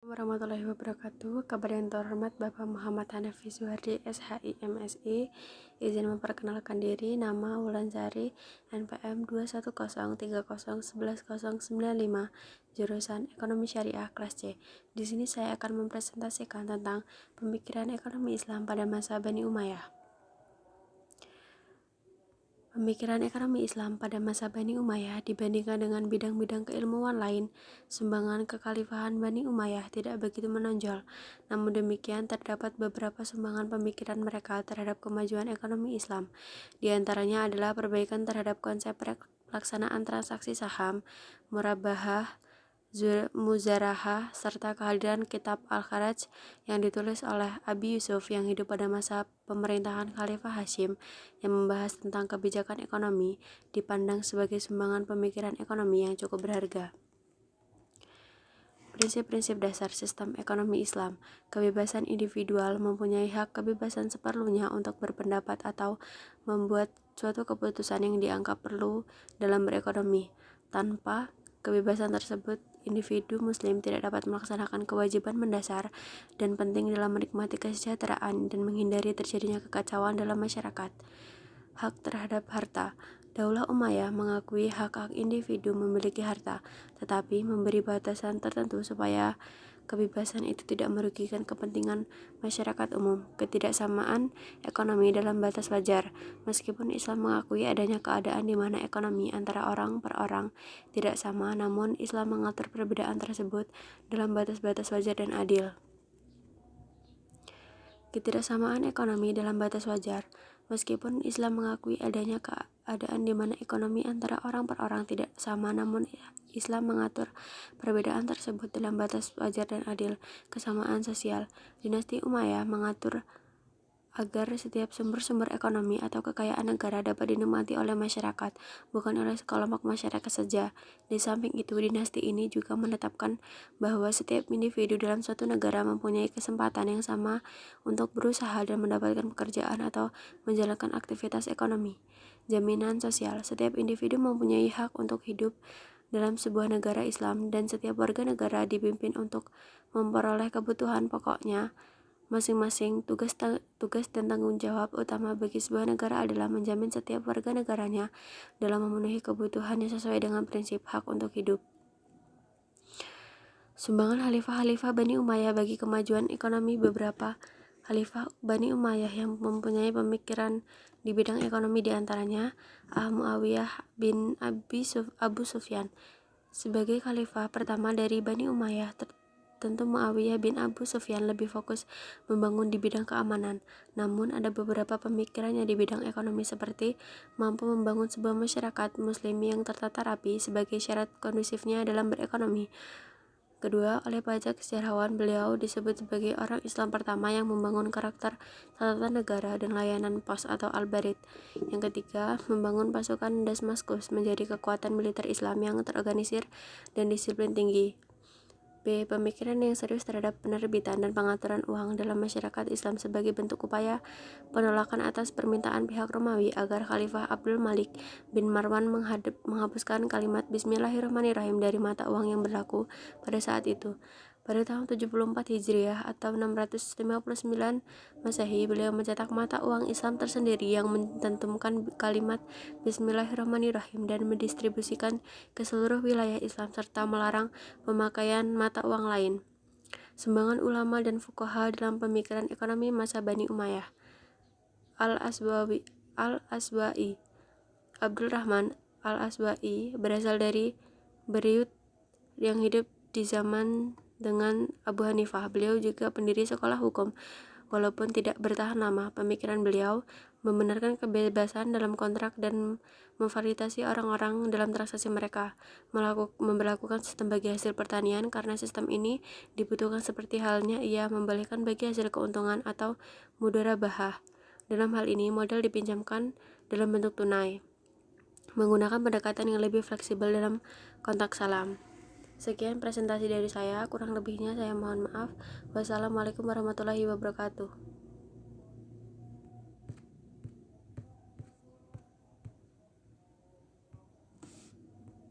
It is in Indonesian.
Warahmatullahi wabarakatuh. Kabar yang terhormat Bapak Muhammad Hanafi Suhardi, SHI, MSI. Izin memperkenalkan diri, nama Wulansari, NPM 21030111095, jurusan Ekonomi Syariah kelas C. Di sini saya akan mempresentasikan tentang pemikiran ekonomi Islam pada masa Bani Umayyah. Pemikiran ekonomi Islam pada masa Bani Umayyah dibandingkan dengan bidang-bidang keilmuan lain, sumbangan kekhalifahan Bani Umayyah tidak begitu menonjol. Namun demikian, terdapat beberapa sumbangan pemikiran mereka terhadap kemajuan ekonomi Islam. Di antaranya adalah perbaikan terhadap konsep pelaksanaan transaksi saham, murabahah, muzarahah, serta kehadiran kitab Al-Kharaj yang ditulis oleh Abi Yusuf yang hidup pada masa pemerintahan Khalifah Hashim yang membahas tentang kebijakan ekonomi dipandang sebagai sumbangan pemikiran ekonomi yang cukup berharga. Prinsip-prinsip dasar sistem ekonomi Islam. Kebebasan individual mempunyai hak kebebasan seperlunya untuk berpendapat atau membuat suatu keputusan yang dianggap perlu dalam berekonomi. Tanpa kebebasan tersebut, individu muslim tidak dapat melaksanakan kewajiban mendasar dan penting dalam menikmati kesejahteraan dan menghindari terjadinya kekacauan dalam masyarakat. Hak terhadap harta. Daulah Umayyah mengakui hak-hak individu memiliki harta, tetapi memberi batasan tertentu supaya kebebasan itu tidak merugikan kepentingan masyarakat umum. Ketidaksamaan ekonomi dalam batas wajar. Meskipun Islam mengakui adanya keadaan di mana ekonomi antara orang per orang tidak sama, namun Islam mengatur perbedaan tersebut dalam batas-batas wajar dan adil. Ketidaksamaan ekonomi dalam batas wajar. Meskipun Islam mengakui adanya keadaan di mana ekonomi antara orang per orang tidak sama, namun Islam mengatur perbedaan tersebut dalam batas wajar dan adil. Kesamaan sosial. Dinasti Umayyah mengatur agar setiap sumber-sumber ekonomi atau kekayaan negara dapat dinikmati oleh masyarakat, bukan oleh sekelompok masyarakat saja. Di samping itu, dinasti ini juga menetapkan bahwa setiap individu dalam suatu negara mempunyai kesempatan yang sama untuk berusaha dan mendapatkan pekerjaan atau menjalankan aktivitas ekonomi. Jaminan sosial. Setiap individu mempunyai hak untuk hidup dalam sebuah negara Islam dan setiap warga negara dipimpin untuk memperoleh kebutuhan pokoknya masing-masing. Tugas dan tanggung jawab utama bagi sebuah negara adalah menjamin setiap warga negaranya dalam memenuhi kebutuhannya sesuai dengan prinsip hak untuk hidup. Sumbangan khalifah-khalifah Bani Umayyah bagi kemajuan ekonomi. Beberapa khalifah Bani Umayyah yang mempunyai pemikiran di bidang ekonomi diantaranya Muawiyah bin Abu Sufyan. Sebagai khalifah pertama dari Bani Umayyah, tentu Muawiyah bin Abu Sufyan lebih fokus membangun di bidang keamanan. Namun ada beberapa pemikirannya di bidang ekonomi seperti mampu membangun sebuah masyarakat muslim yang tertata rapi sebagai syarat kondusifnya dalam berekonomi. Kedua, oleh pajak sejarawan, beliau disebut sebagai orang Islam pertama yang membangun karakter tata negara dan layanan pos atau al-barid. Yang ketiga, membangun pasukan Damaskus menjadi kekuatan militer Islam yang terorganisir dan disiplin tinggi. B. Pemikiran yang serius terhadap penerbitan dan pengaturan uang dalam masyarakat Islam sebagai bentuk upaya penolakan atas permintaan pihak Romawi agar Khalifah Abdul Malik bin Marwan menghapuskan kalimat Bismillahirrahmanirrahim dari mata uang yang berlaku pada saat itu. Pada tahun 74 Hijriah atau 659 Masehi, beliau mencetak mata uang Islam tersendiri yang mencantumkan kalimat Bismillahirrahmanirrahim dan mendistribusikan ke seluruh wilayah Islam serta melarang pemakaian mata uang lain. Sumbangan ulama dan fuqaha dalam pemikiran ekonomi masa Bani Umayyah. Al-Aswa'i Abdul Rahman Al-Aswa'i berasal dari Beirut yang hidup di zaman dengan Abu Hanifah. Beliau juga pendiri sekolah hukum. Walaupun tidak bertahan lama, pemikiran beliau membenarkan kebebasan dalam kontrak dan memfasilitasi orang-orang dalam transaksi mereka, memberlakukan sistem bagi hasil pertanian karena sistem ini dibutuhkan seperti halnya ia membalikkan bagi hasil keuntungan atau mudharabah. Dalam hal ini, modal dipinjamkan dalam bentuk tunai, menggunakan pendekatan yang lebih fleksibel dalam kontak salam. Sekian presentasi dari saya, kurang lebihnya saya mohon maaf. Wassalamualaikum warahmatullahi wabarakatuh.